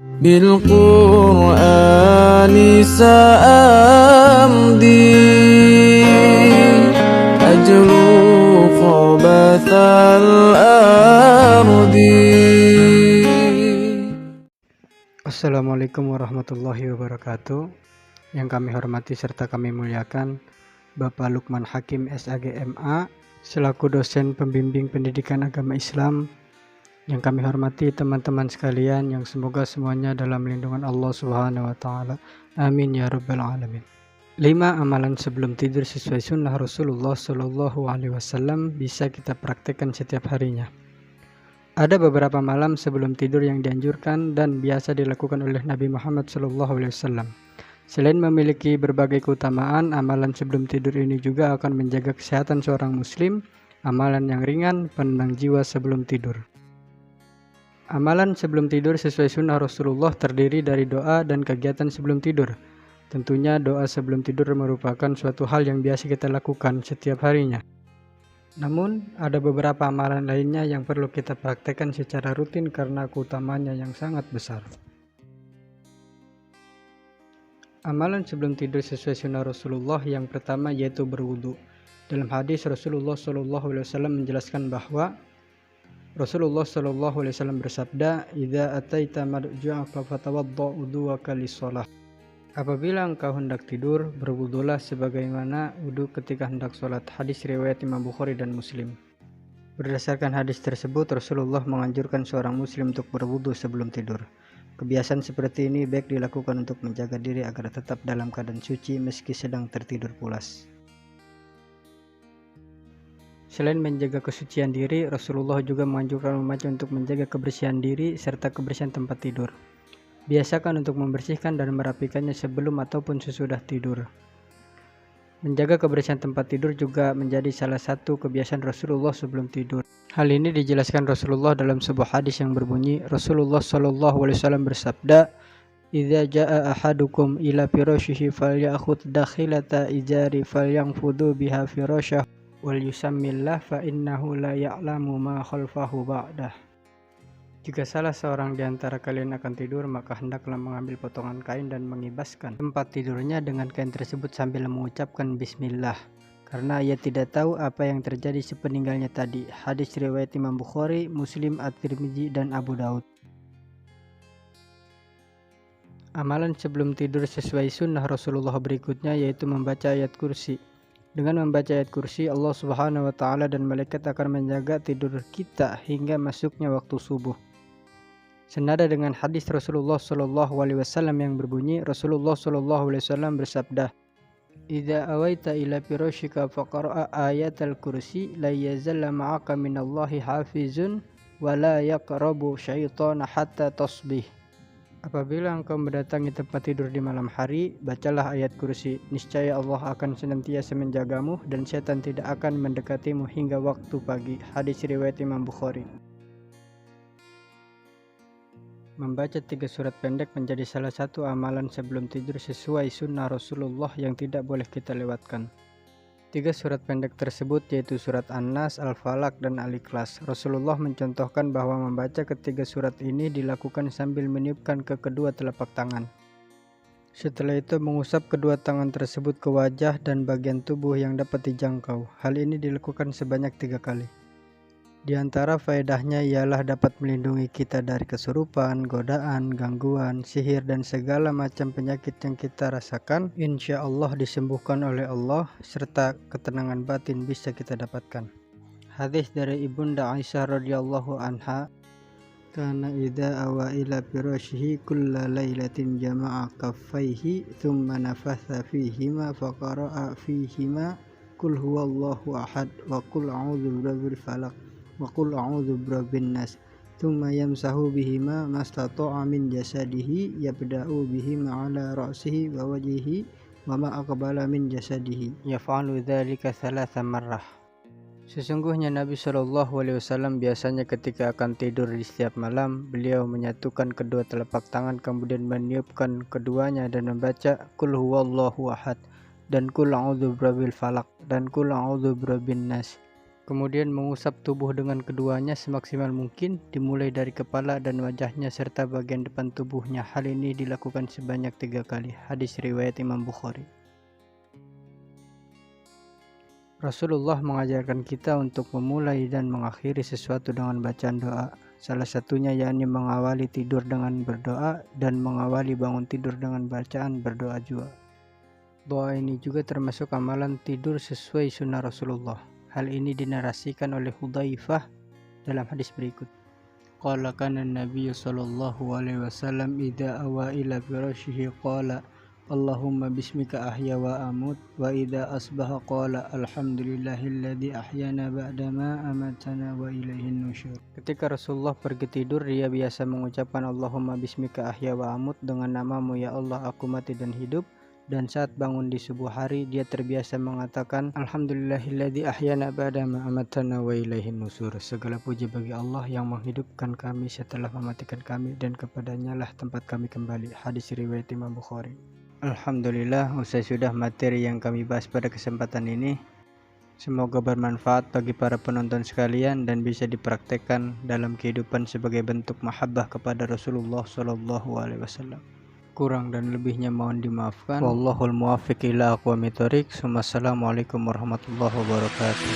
بالقرآن سأمضي أجلو خبث الأرض. Assalamualaikum warahmatullahi wabarakatuh. Yang kami hormati serta kami muliakan Bapak Lukman Hakim SAG MA selaku dosen pembimbing pendidikan agama Islam. Yang kami hormati teman-teman sekalian yang semoga semuanya dalam lindungan Allah Subhanahu wa taala. Amin ya rabbal alamin. 5 amalan sebelum tidur sesuai sunnah Rasulullah Shallallahu alaihi wasallam bisa kita praktekkan setiap harinya. Ada beberapa malam sebelum tidur yang dianjurkan dan biasa dilakukan oleh Nabi Muhammad SAW. Selain memiliki berbagai keutamaan, amalan sebelum tidur ini juga akan menjaga kesehatan seorang muslim. Amalan yang ringan, penenang jiwa sebelum tidur. Amalan sebelum tidur sesuai sunnah Rasulullah terdiri dari doa dan kegiatan sebelum tidur. Tentunya doa sebelum tidur merupakan suatu hal yang biasa kita lakukan setiap harinya. Namun, ada beberapa amalan lainnya yang perlu kita praktekkan secara rutin karena keutamaannya yang sangat besar. Amalan sebelum tidur sesuai sunnah Rasulullah yang pertama yaitu berwudu. Dalam hadis Rasulullah SAW menjelaskan bahwa Rasulullah SAW bersabda, "Idza ataita madja'aka fatawadda wudu'aka lis-shalah." Apabila engkau hendak tidur, berwudulah sebagaimana wudu ketika hendak sholat. Hadis riwayat Imam Bukhari dan Muslim. Berdasarkan hadis tersebut, Rasulullah menganjurkan seorang muslim untuk berwudu sebelum tidur. Kebiasaan seperti ini baik dilakukan untuk menjaga diri agar tetap dalam keadaan suci meski sedang tertidur pulas. Selain menjaga kesucian diri, Rasulullah juga menganjurkan umatnya untuk menjaga kebersihan diri serta kebersihan tempat tidur. Biasakan untuk membersihkan dan merapikannya sebelum ataupun sesudah tidur. Menjaga kebersihan tempat tidur juga menjadi salah satu kebiasaan Rasulullah sebelum tidur. Hal ini dijelaskan Rasulullah dalam sebuah hadis yang berbunyi, Rasulullah SAW bersabda, "Idza jaa ahadukum ila firashihi falyakhudh dakhilata izari falyanfudu biha firashah wal yusammillah fa innahu la ya'lamu ma khalfahu ba'dah." Jika salah seorang di antara kalian akan tidur, maka hendaklah mengambil potongan kain dan mengibaskan tempat tidurnya dengan kain tersebut sambil mengucapkan bismillah, karena ia tidak tahu apa yang terjadi sepeninggalnya tadi. Hadis riwayat Imam Bukhari, Muslim, At-Tirmidzi, dan Abu Daud. Amalan sebelum tidur sesuai sunnah Rasulullah berikutnya yaitu membaca ayat kursi. Dengan membaca ayat kursi, Allah Subhanahu wa taala dan malaikat akan menjaga tidur kita hingga masuknya waktu subuh. Senada dengan hadis Rasulullah SAW yang berbunyi, Rasulullah SAW bersabda, "Idza awaita ila firashika faqra'a ayatal kursi la yazalla ma'aka minallahi hafizun wa la yaqrabu syaitana hatta tasbih." Apabila engkau mendatangi tempat tidur di malam hari, bacalah ayat kursi. Niscaya Allah akan senantiasa menjagamu dan setan tidak akan mendekatimu hingga waktu pagi. Hadis riwayat Imam Bukhari. Membaca 3 surat pendek menjadi salah satu amalan sebelum tidur sesuai sunnah Rasulullah yang tidak boleh kita lewatkan. 3 surat pendek tersebut yaitu surat An-Nas, Al-Falaq, dan Al-Ikhlas. Rasulullah mencontohkan bahwa membaca ketiga surat ini dilakukan sambil meniupkan ke kedua telapak tangan. Setelah itu mengusap kedua tangan tersebut ke wajah dan bagian tubuh yang dapat dijangkau. Hal ini dilakukan sebanyak 3 kali. Di antara faedahnya ialah dapat melindungi kita dari kesurupan, godaan, gangguan, sihir, dan segala macam penyakit yang kita rasakan. Insya Allah disembuhkan oleh Allah, serta ketenangan batin bisa kita dapatkan. Hadis dari Ibunda Aisyah radhiyallahu anha, "Kana idza awa ila firashihi kulla lailatin jama'a kaffaihi thumma nafatha fihima faqara'a fihima qul huwallahu ahad wa qul a'udzu birabbil falaq wa qul a'udzu birabbin nas thumma yamsahu bihima mastata'a min jasadihi yabda'u bihima ala ra'sihi wa wajhihi wa ma aqbala min jasadihi yaf'alu dzalika 3 marrah." Sesungguhnya Nabi SAW biasanya ketika akan tidur di setiap malam, beliau menyatukan kedua telapak tangan kemudian meniupkan keduanya dan membaca Qul huwallahu ahad dan Qul a'udzu birabbil falaq dan Qul a'udzu birabbin nas. Kemudian mengusap tubuh dengan keduanya semaksimal mungkin, dimulai dari kepala dan wajahnya serta bagian depan tubuhnya. Hal ini dilakukan sebanyak 3 kali. Hadis riwayat Imam Bukhari. Rasulullah mengajarkan kita untuk memulai dan mengakhiri sesuatu dengan bacaan doa. Salah satunya yakni mengawali tidur dengan berdoa dan mengawali bangun tidur dengan bacaan berdoa juga. Doa ini juga termasuk amalan tidur sesuai sunnah Rasulullah. Hal ini dinarasikan oleh Hudzaifah dalam hadis berikut. Qala kana Nabi sallallahu alaihi wasallam idza awa ila firashihi qala Allahumma bismika ahya wa amut wa idza asbaha qala alhamdulillahilladzi ahyana ba'da ma amatana wa ilaihin nusyur. Ketika Rasulullah pergi tidur, dia biasa mengucapkan Allahumma bismika ahya wa amut, dengan namamu ya Allah aku mati dan hidup. Dan saat bangun di subuh hari, dia terbiasa mengatakan alhamdulillahilladzi ahyana ba'da ma amatana wa ilaihin nusyur. Segala puji bagi Allah yang menghidupkan kami setelah mematikan kami, dan kepadanya lah tempat kami kembali. Hadis riwayat Imam Bukhari. Alhamdulillah, usai sudah materi yang kami bahas pada kesempatan ini. Semoga bermanfaat bagi para penonton sekalian dan bisa dipraktekkan dalam kehidupan sebagai bentuk mahabbah kepada Rasulullah sallallahu alaihi wasallam. Kurang dan lebihnya mohon dimaafkan. Wallahul muwaffiq ila aqwamit thoriq. Wassalamualaikum warahmatullahi wabarakatuh.